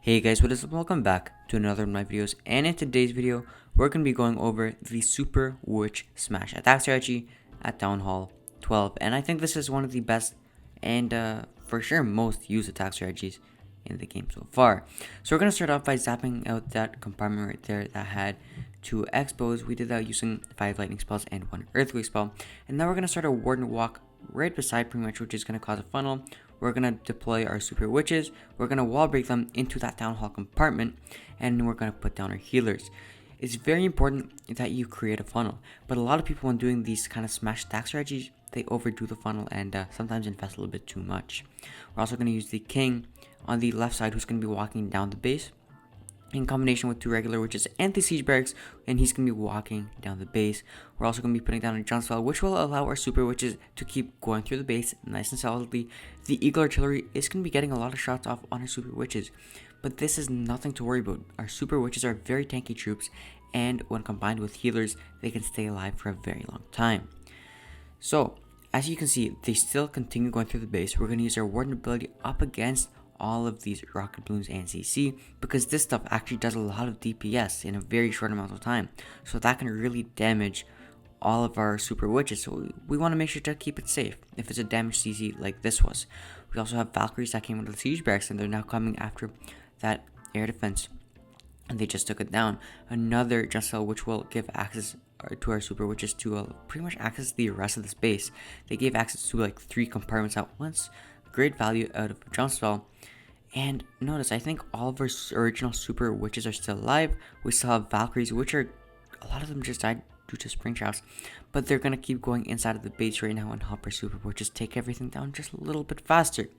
Hey guys, what is up? Welcome back to another of my videos, and in today's video, we're going to be going over the Super Witch Smash attack strategy at Town Hall 12, and I think this is one of the best and for sure most used attack strategies in the game so far. So we're going to start off by zapping out that compartment right there that had 2 Expos. We did that using 5 lightning spells and 1 earthquake spell, and now we're going to start a Warden Walk right beside pretty much, which is going to cause a funnel. We're going to deploy our super witches, we're going to wall break them into that town hall compartment, and we're going to put down our healers. It's very important that you create a funnel, but a lot of people when doing these kind of smash stack strategies, they overdo the funnel and sometimes invest a little bit too much. We're also going to use the king on the left side, who's going to be walking down the base in combination with 2 regular witches and the siege barracks, and he's going to be walking down the base. We're also going to be putting down a jump spell, which will allow our super witches to keep going through the base nice and solidly. The eagle artillery is going to be getting a lot of shots off on our super witches, but this is nothing to worry about. Our super witches are very tanky troops, and when combined with healers, they can stay alive for a very long time. So as you can see, they still continue going through the base. We're going to use our warden ability up against all of these rocket balloons and CC, because this stuff actually does a lot of DPS in a very short amount of time, so that can really damage all of our super witches. So we want to make sure to keep it safe if it's a damaged CC like this was. We also have Valkyries that came into the siege barracks, and they're now coming after that air defense, and they just took it down. Another jump spell which will give access to our super witches to pretty much access the rest of the space. They gave access to like 3 compartments at once. Great value out of a jump spell. And notice, I think all of our original super witches are still alive. We still have Valkyries, which are, a lot of them just died due to spring shafts, but they're gonna keep going inside of the base right now and help our super witches take everything down just a little bit faster.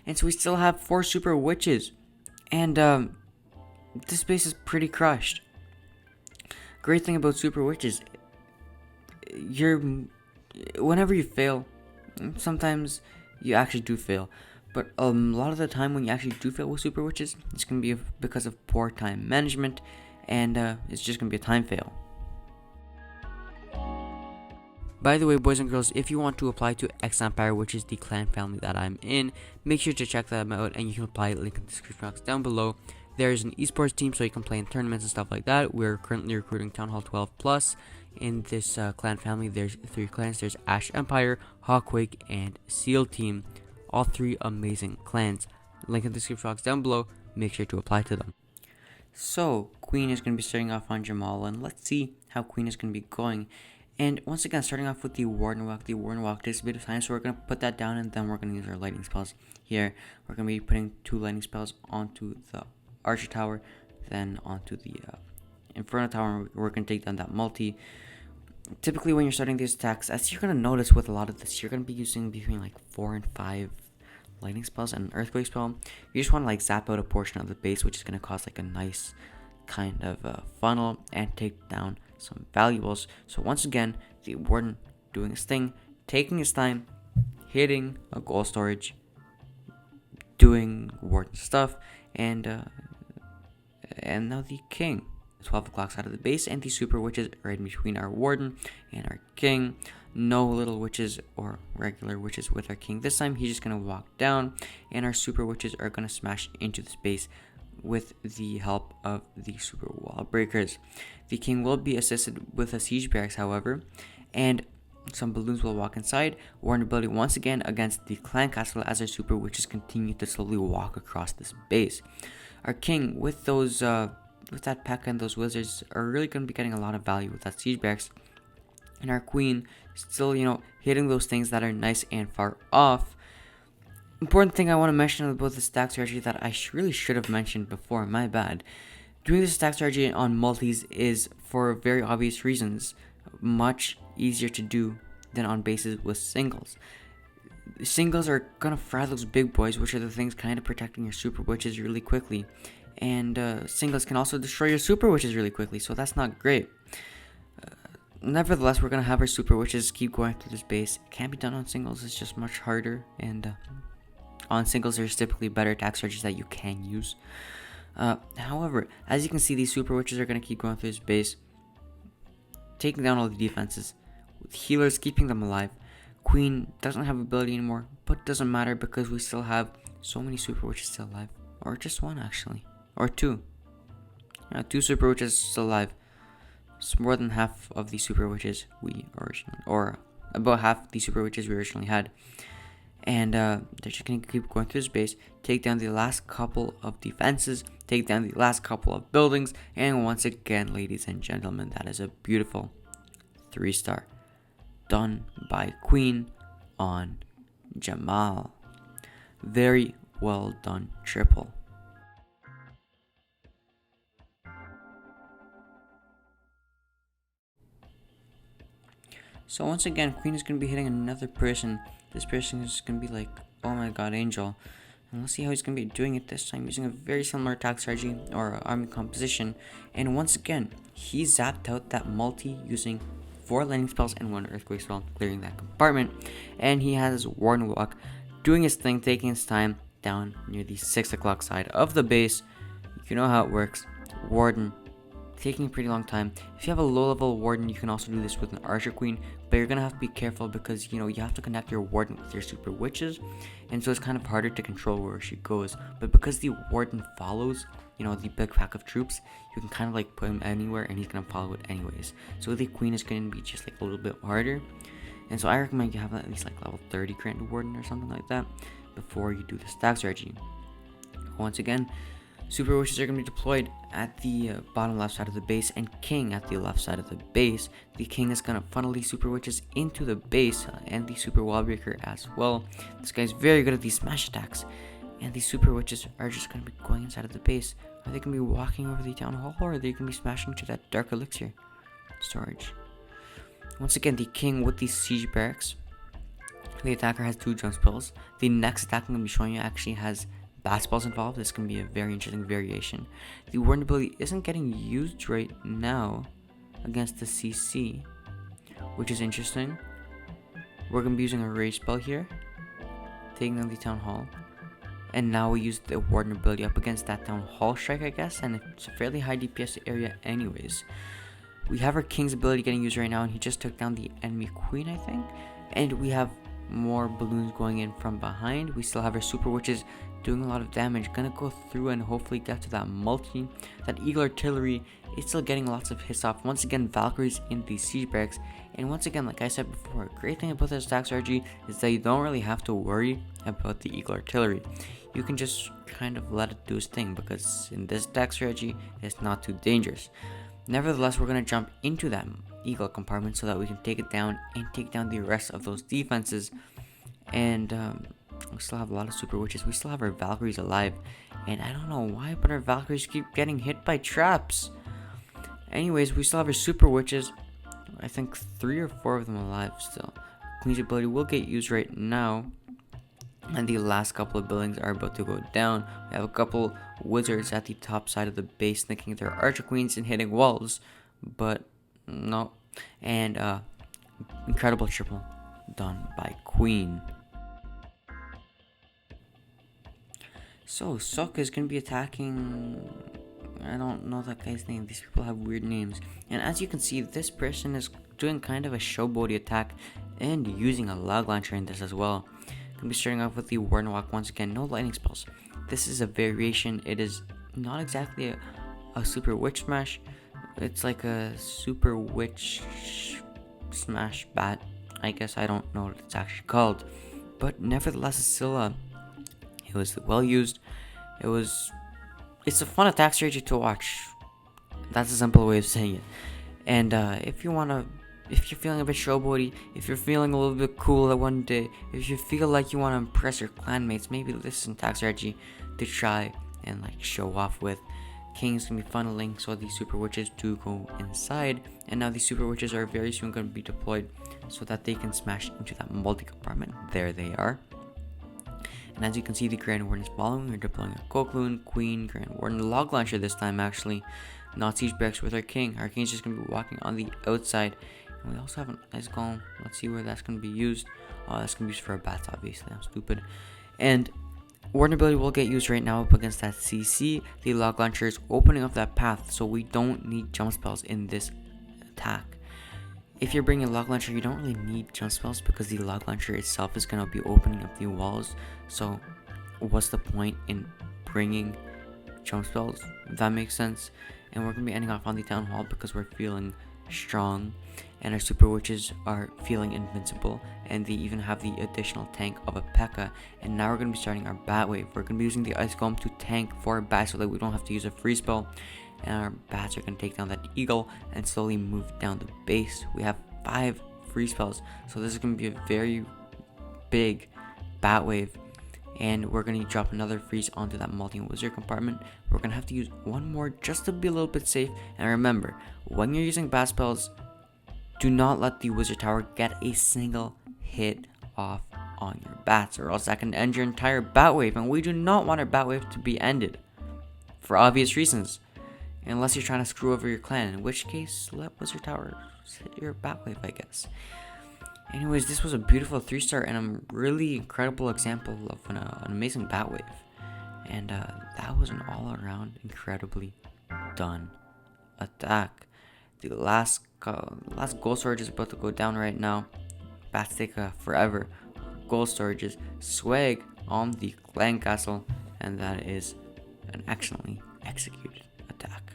And so we still have 4 super witches, and this base is pretty crushed. Great thing about super witches, whenever you fail, sometimes you actually do fail, but a lot of the time when you actually do fail with super witches, it's going to be because of poor time management, and it's just going to be a time fail. By the way, boys and girls, if you want to apply to X Empire, which is the clan family that I'm in, make sure to check them out, and you can apply, link in the description box down below. There's an esports team, so you can play in tournaments and stuff like that. We're currently recruiting Town Hall 12 plus. In this clan family, there's 3 clans. There's Ash Empire, Hawkquake, and Seal Team. All 3 amazing clans. Link in the description box down below. Make sure to apply to them. So Queen is going to be starting off on Jamal, and let's see how Queen is going to be going. And once again, starting off with the Warden Walk. The Warden Walk takes a bit of time, so we're going to put that down, and then we're going to use our lightning spells here. We're going to be putting 2 lightning spells onto the Archer Tower, then onto the Inferno Tower. We're going to take down that multi. Typically when you're starting these attacks, as you're going to notice with a lot of this, you're going to be using between like 4 and 5 lightning spells and an earthquake spell. You just want to like zap out a portion of the base, which is going to cause like a nice kind of funnel and take down some valuables. So once again, the warden doing his thing, taking his time, hitting a gold storage, doing warden stuff, and now the king. 12 o'clock's out of the base, and the super witches are in between our warden and our king. No little witches or regular witches with our king this time. He's just going to walk down, and our super witches are going to smash into the space with the help of the super wall breakers. The king will be assisted with a siege barracks, however, and some balloons will walk inside. Warden ability once again against the clan castle as our super witches continue to slowly walk across this base. Our king with those with that P.E.K.K.A and those wizards are really going to be getting a lot of value with that siege barracks, and our queen still, hitting those things that are nice and far off. Important thing I want to mention about the stack strategy that I really should have mentioned before, my bad. Doing the stack strategy on multis is, for very obvious reasons, much easier to do than on bases with singles. Singles are gonna fry those big boys, which are the things kind of protecting your super witches really quickly, and singles can also destroy your super witches really quickly, so that's not great. Nevertheless, we're gonna have our super witches keep going through this base. It can't be done on singles, it's just much harder, and on singles there's typically better attack strategies that you can use. However, as you can see, these super witches are gonna keep going through this base, taking down all the defenses, with healers keeping them alive. Queen doesn't have ability anymore, but doesn't matter because we still have so many super witches still alive, or just one actually. Or two. Yeah, two super witches still alive. It's more than half of the super witches we originally, or about half the super witches we originally had. And they're just gonna keep going through this base, take down the last couple of defenses, take down the last couple of buildings, and once again, ladies and gentlemen, that is a beautiful 3-star done by Queen on Jamal. Very well done, triple. So once again, Queen is going to be hitting another person. This person is going to be like, oh my god, Angel. And let's see how he's going to be doing it this time, using a very similar attack strategy or army composition. And once again, he zapped out that multi using 4 lightning spells and 1 earthquake spell, clearing that compartment. And he has his Warden Walk doing his thing, taking his time down near the 6 o'clock side of the base. You know how it works. Warden taking a pretty long time. If you have a low level warden, you can also do this with an archer queen, but you're gonna have to be careful because you have to connect your warden with your super witches, and so it's kind of harder to control where she goes. But because the warden follows the big pack of troops, you can kind of like put him anywhere and he's gonna follow it anyways. So the queen is gonna be just like a little bit harder, and so I recommend you have at least like level 30 granted warden or something like that before you do the stack strategy. Once again, super witches are going to be deployed at the bottom left side of the base, and king at the left side of the base. The king is going to funnel these super witches into the base and the super wall breaker as well. This guy's very good at these smash attacks, and these super witches are just going to be going inside of the base. Are they going to be walking over the town hall, or are they going to be smashing to that dark elixir storage? Once again, the king with these siege barracks. The attacker has 2 jump spells. The next attack I'm going to be showing you actually has bat spells involved. This can be a very interesting variation. The warden ability isn't getting used right now against the CC, which is interesting. We're going to be using a rage spell here, taking down the town hall, and now we use the warden ability up against that town hall strike, I guess, and it's a fairly high DPS area anyways. We have our king's ability getting used right now, and he just took down the enemy queen, I think, and we have more balloons going in from behind. We still have our super witches doing a lot of damage, gonna go through and hopefully get to that multi. That eagle artillery is still getting lots of hits off. Once again, Valkyries in the siege barracks, and once again, like I said before, a great thing about this attack strategy is that you don't really have to worry about the eagle artillery. You can just kind of let it do its thing, because in this attack strategy it's not too dangerous. Nevertheless, we're gonna jump into that eagle compartment so that we can take it down and take down the rest of those defenses. And we still have a lot of super witches. We still have our Valkyries alive, and I don't know why, but our Valkyries keep getting hit by traps. Anyways, we still have our super witches. I think 3 or 4 of them alive still. Queen's ability will get used right now, and the last couple of buildings are about to go down. We have a couple wizards at the top side of the base thinking they're archer queens and hitting walls, but no. And incredible triple done by Queen. So Sokka is going to be attacking, I don't know that guy's name. These people have weird names. And as you can see, this person is doing kind of a showboaty attack and using a log launcher in this as well. Going to be starting off with the Warden Walk once again. No lightning spells. This is a variation. It is not exactly a super witch smash. It's like a super witch smash bat. I guess I don't know what it's actually called. But nevertheless, it's still it was well used. It's a fun attack strategy to watch. That's a simple way of saying it. And if you're feeling a bit showboaty, if you're feeling a little bit cool that one day, if you feel like you want to impress your clanmates, maybe this is an attack strategy to try and like show off with. King's gonna be funneling so these super witches do go inside, and now these super witches are very soon going to be deployed so that they can smash into that multi compartment. There they are. And as you can see, the Grand Warden is following. We're deploying a Kokloon, Queen, Grand Warden, Log Launcher this time actually. Not Siege Barracks with our King. Our King's just going to be walking on the outside. And we also have an Ice Golem. Let's see where that's going to be used. Oh, that's going to be used for our bats, obviously. I'm stupid. And Warden ability will get used right now up against that CC. The Log Launcher is opening up that path, so we don't need jump spells in this attack. If you're bringing a log launcher, you don't really need jump spells because the log launcher itself is going to be opening up the walls. So what's the point in bringing jump spells, if that makes sense. And we're going to be ending off on the Town Hall because we're feeling strong. And our super witches are feeling invincible. And they even have the additional tank of a P.E.K.K.A. And now we're going to be starting our Bat Wave. We're going to be using the Ice Golem to tank for our bats so that we don't have to use a freeze spell. And our bats are going to take down that eagle and slowly move down the base. We have 5 free spells. So this is going to be a very big Bat Wave. And we're going to drop another freeze onto that multi-wizard compartment. We're going to have to use one more just to be a little bit safe. And remember, when you're using bat spells, do not let the wizard tower get a single hit off on your bats, or else that can end your entire bat wave. And we do not want our bat wave to be ended, for obvious reasons. Unless you're trying to screw over your clan, in which case, let wizard towers hit your bat wave, I guess. Anyways, this was a beautiful 3-star and a really incredible example of an amazing bat wave. And that was an all-around incredibly done attack. The last gold storage is about to go down right now. Bats take forever. Gold storages swag on the clan castle, and that is an excellently executed attack.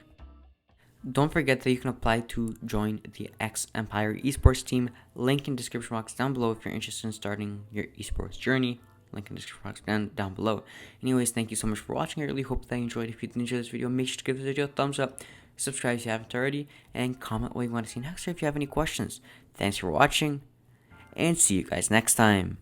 Don't forget that you can apply to join the X Empire esports team. Link in description box down below if you're interested in starting your esports journey. Link in description box down below. Anyways, thank you so much for watching. I really hope that you enjoyed. If you did enjoy this video, make sure to give this video a thumbs up, subscribe if you haven't already, and comment what you want to see next or if you have any questions. Thanks for watching, and see you guys next time.